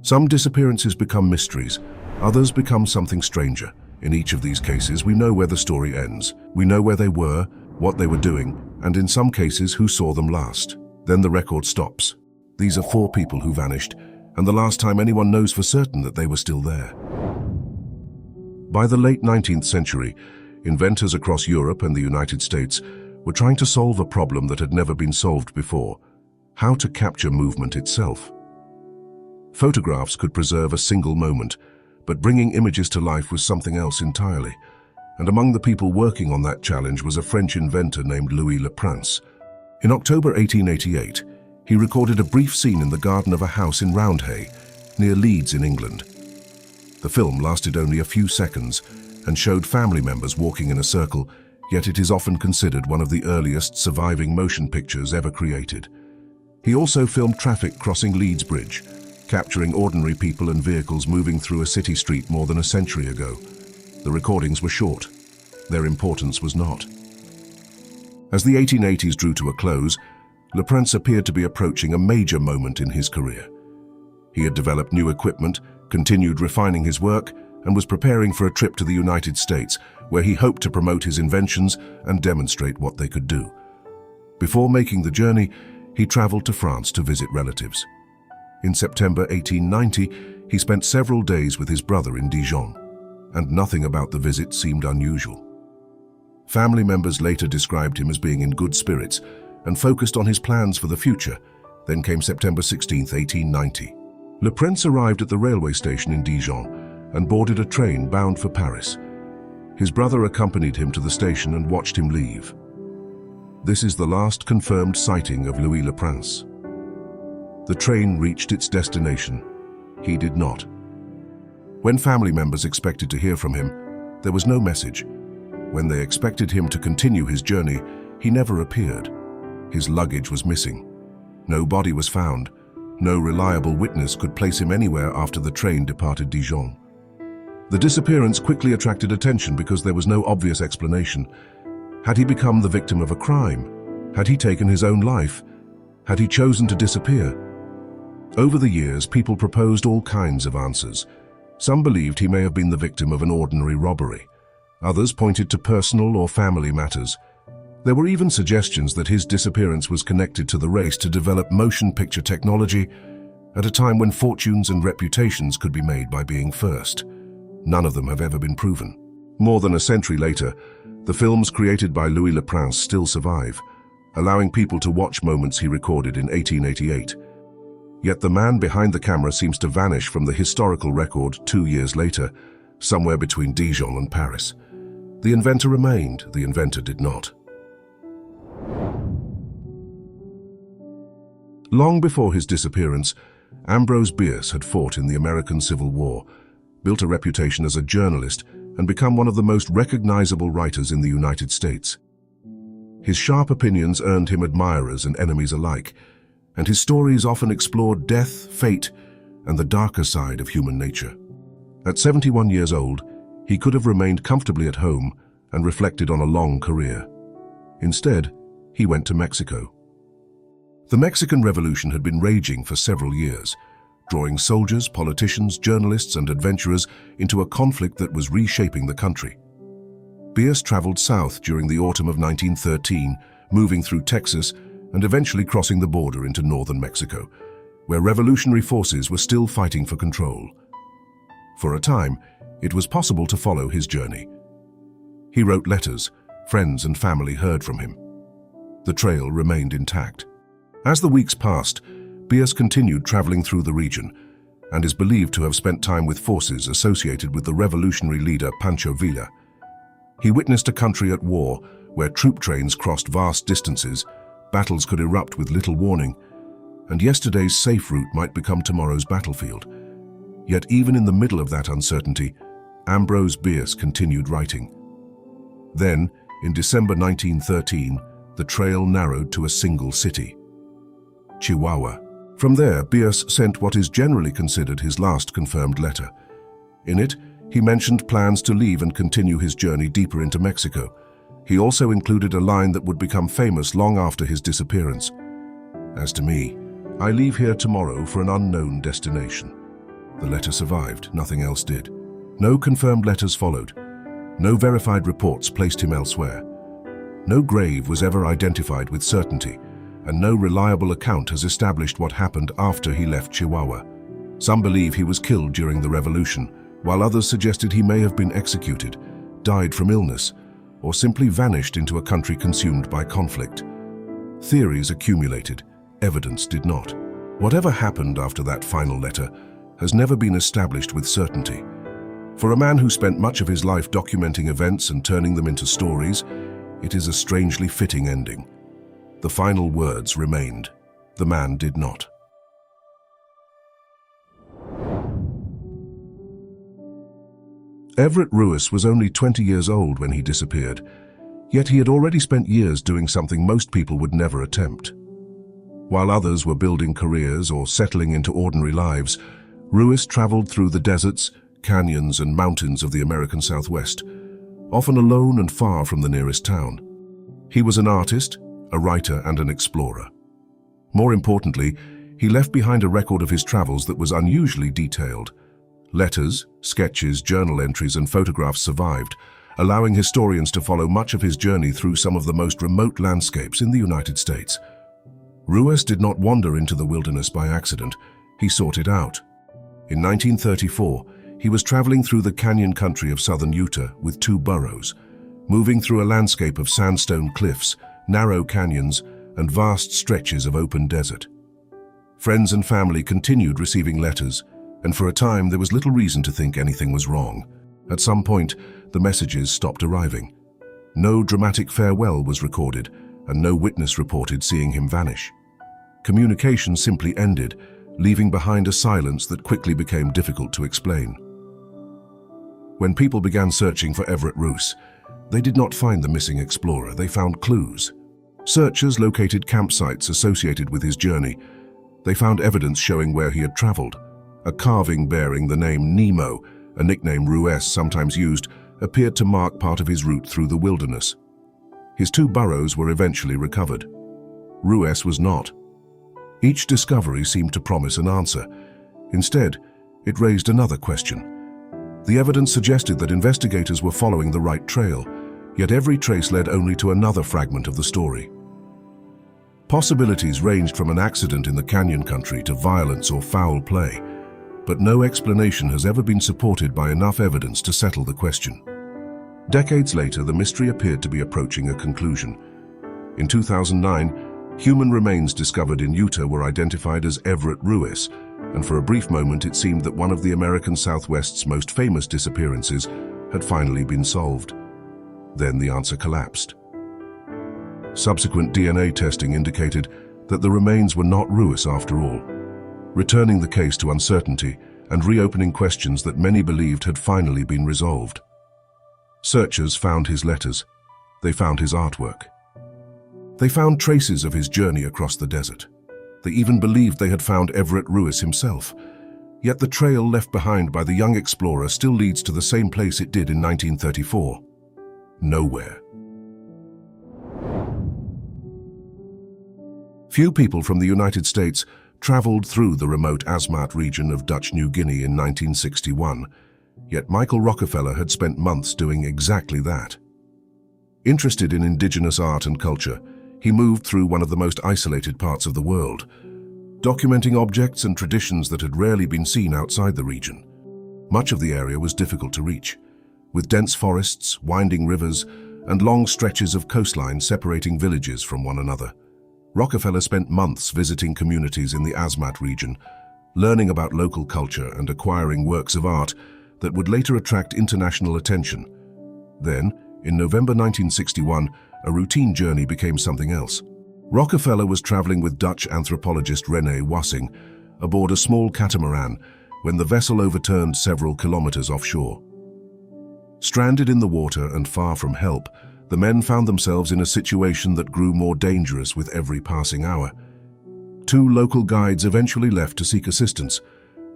Some disappearances become mysteries, others become something stranger. In each of these cases, we know where the story ends. We know where they were, what they were doing, and in some cases, who saw them last. Then the record stops. These are 4 people who vanished, and the last time anyone knows for certain that they were still there. By the late 19th century, inventors across Europe and the United States were trying to solve a problem that had never been solved before: how to capture movement itself. Photographs could preserve a single moment, but bringing images to life was something else entirely. And among the people working on that challenge was a French inventor named Louis Le Prince. In October 1888, he recorded a brief scene in the garden of a house in Roundhay, near Leeds in England. The film lasted only a few seconds and showed family members walking in a circle, yet it is often considered one of the earliest surviving motion pictures ever created. He also filmed traffic crossing Leeds Bridge, capturing ordinary people and vehicles moving through a city street more than a century ago. The recordings were short. Their importance was not. As the 1880s drew to a close, Le Prince appeared to be approaching a major moment in his career. He had developed new equipment, continued refining his work, and was preparing for a trip to the United States, where he hoped to promote his inventions and demonstrate what they could do. Before making the journey, he traveled to France to visit relatives. In September 1890, he spent several days with his brother in Dijon, and nothing about the visit seemed unusual. Family members later described him as being in good spirits and focused on his plans for the future. Then came September 16, 1890. Le Prince arrived at the railway station in Dijon and boarded a train bound for Paris. His brother accompanied him to the station and watched him leave. This is the last confirmed sighting of Louis Le Prince. The train reached its destination. He did not. When family members expected to hear from him, there was no message. When they expected him to continue his journey, he never appeared. His luggage was missing. No body was found. No reliable witness could place him anywhere after the train departed Dijon. The disappearance quickly attracted attention because there was no obvious explanation. Had he become the victim of a crime? Had he taken his own life? Had he chosen to disappear? Over the years, people proposed all kinds of answers. Some believed he may have been the victim of an ordinary robbery. Others pointed to personal or family matters. There were even suggestions that his disappearance was connected to the race to develop motion picture technology at a time when fortunes and reputations could be made by being first. None of them have ever been proven. More than a century later, the films created by Louis Le Prince still survive, allowing people to watch moments he recorded in 1888. Yet the man behind the camera seems to vanish from the historical record 2 years later, somewhere between Dijon and Paris. The inventor remained, the inventor did not. Long before his disappearance, Ambrose Bierce had fought in the American Civil War, built a reputation as a journalist, and become one of the most recognizable writers in the United States. His sharp opinions earned him admirers and enemies alike, and his stories often explored death, fate, and the darker side of human nature. At 71 years old, he could have remained comfortably at home and reflected on a long career. Instead, he went to Mexico. The Mexican Revolution had been raging for several years, drawing soldiers, politicians, journalists, and adventurers into a conflict that was reshaping the country. Bierce traveled south during the autumn of 1913, moving through Texas and eventually crossing the border into northern Mexico, where revolutionary forces were still fighting for control. For a time, it was possible to follow his journey. He wrote letters. Friends and family heard from him. The trail remained intact. As the weeks passed, Bierce continued traveling through the region and is believed to have spent time with forces associated with the revolutionary leader Pancho Villa. He witnessed a country at war where troop trains crossed vast distances, battles could erupt with little warning, and yesterday's safe route might become tomorrow's battlefield. Yet even in the middle of that uncertainty, Ambrose Bierce continued writing. Then, in December 1913, the trail narrowed to a single city, Chihuahua. From there, Bierce sent what is generally considered his last confirmed letter. In it, he mentioned plans to leave and continue his journey deeper into Mexico. He also included a line that would become famous long after his disappearance. "As to me, I leave here tomorrow for an unknown destination." The letter survived, nothing else did. No confirmed letters followed. No verified reports placed him elsewhere. No grave was ever identified with certainty, and no reliable account has established what happened after he left Chihuahua. Some believe he was killed during the revolution, while others suggested he may have been executed, died from illness, or simply vanished into a country consumed by conflict. Theories accumulated, evidence did not. Whatever happened after that final letter has never been established with certainty. For a man who spent much of his life documenting events and turning them into stories, it is a strangely fitting ending. The final words remained. The man did not. Everett Ruess was only 20 years old when he disappeared, yet he had already spent years doing something most people would never attempt. While others were building careers or settling into ordinary lives, Ruess traveled through the deserts, canyons, and mountains of the American Southwest, often alone and far from the nearest town. He was an artist, a writer, and an explorer. More importantly, he left behind a record of his travels that was unusually detailed. Letters, sketches, journal entries, and photographs survived, allowing historians to follow much of his journey through some of the most remote landscapes in the United States. Ruess did not wander into the wilderness by accident. He sought it out. In 1934, he was traveling through the canyon country of southern Utah with 2 burros, moving through a landscape of sandstone cliffs, narrow canyons, and vast stretches of open desert. Friends and family continued receiving letters, and for a time there was little reason to think anything was wrong. At some point, the messages stopped arriving. No dramatic farewell was recorded, and no witness reported seeing him vanish. Communication simply ended, leaving behind a silence that quickly became difficult to explain. When people began searching for Everett Ruess, they did not find the missing explorer, they found clues. Searchers located campsites associated with his journey. They found evidence showing where he had traveled. A carving bearing the name Nemo, a nickname Ruess sometimes used, appeared to mark part of his route through the wilderness. His 2 burros were eventually recovered. Ruess was not. Each discovery seemed to promise an answer. Instead, it raised another question. The evidence suggested that investigators were following the right trail, yet every trace led only to another fragment of the story. Possibilities ranged from an accident in the canyon country to violence or foul play, but no explanation has ever been supported by enough evidence to settle the question. Decades later, the mystery appeared to be approaching a conclusion. In 2009, human remains discovered in Utah were identified as Everett Ruess, and for a brief moment it seemed that one of the American Southwest's most famous disappearances had finally been solved. Then the answer collapsed. Subsequent DNA testing indicated that the remains were not Ruess after all, returning the case to uncertainty and reopening questions that many believed had finally been resolved. Searchers found his letters. They found his artwork. They found traces of his journey across the desert. They even believed they had found Everett Ruess himself. Yet the trail left behind by the young explorer still leads to the same place it did in 1934. Nowhere. Few people from the United States traveled through the remote Asmat region of Dutch New Guinea in 1961, yet Michael Rockefeller had spent months doing exactly that. Interested in indigenous art and culture, he moved through one of the most isolated parts of the world, documenting objects and traditions that had rarely been seen outside the region. Much of the area was difficult to reach, with dense forests, winding rivers, and long stretches of coastline separating villages from one another. Rockefeller spent months visiting communities in the Asmat region, learning about local culture and acquiring works of art that would later attract international attention. Then, in November 1961, a routine journey became something else. Rockefeller was traveling with Dutch anthropologist René Wassing aboard a small catamaran when the vessel overturned several kilometers offshore. Stranded in the water and far from help, the men found themselves in a situation that grew more dangerous with every passing hour. 2 local guides eventually left to seek assistance.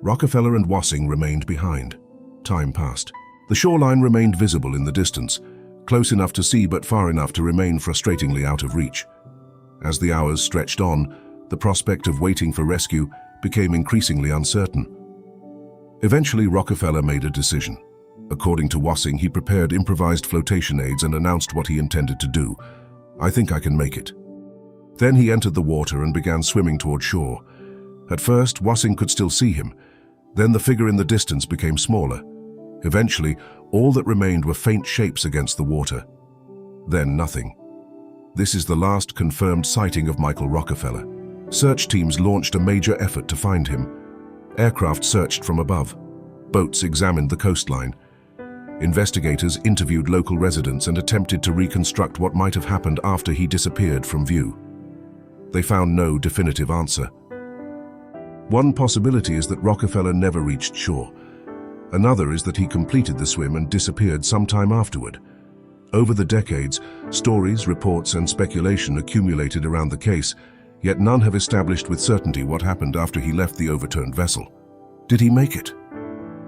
Rockefeller and Wassing remained behind. Time passed. The shoreline remained visible in the distance, close enough to see but far enough to remain frustratingly out of reach. As the hours stretched on, the prospect of waiting for rescue became increasingly uncertain. Eventually, Rockefeller made a decision. According to Wassing, he prepared improvised flotation aids and announced what he intended to do. "I think I can make it." Then he entered the water and began swimming toward shore. At first, Wassing could still see him. Then the figure in the distance became smaller. Eventually, all that remained were faint shapes against the water. Then nothing. This is the last confirmed sighting of Michael Rockefeller. Search teams launched a major effort to find him. Aircraft searched from above. Boats examined the coastline. Investigators interviewed local residents and attempted to reconstruct what might have happened after he disappeared from view. They found no definitive answer. One possibility is that Rockefeller never reached shore. Another is that he completed the swim and disappeared sometime afterward. Over the decades, stories, reports, and speculation accumulated around the case, yet none have established with certainty what happened after he left the overturned vessel. Did he make it?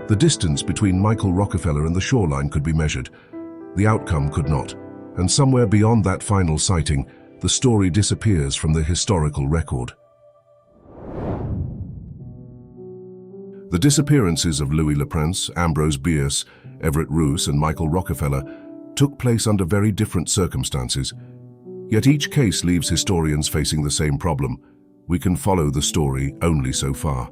The distance between Michael Rockefeller and the shoreline could be measured. The outcome could not, and somewhere beyond that final sighting, the story disappears from the historical record. The disappearances of Louis Le Prince, Ambrose Bierce, Everett Ruess, and Michael Rockefeller took place under very different circumstances. Yet each case leaves historians facing the same problem. We can follow the story only so far.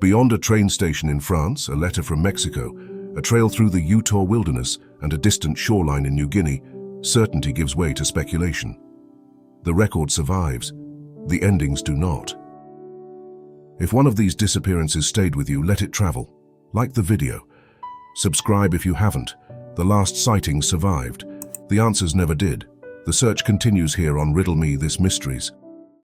Beyond a train station in France, a letter from Mexico, a trail through the Utah wilderness, and a distant shoreline in New Guinea, certainty gives way to speculation. The record survives. The endings do not. If one of these disappearances stayed with you, let it travel. Like the video. Subscribe if you haven't. The last sighting survived. The answers never did. The search continues here on Riddle Me This Mysteries.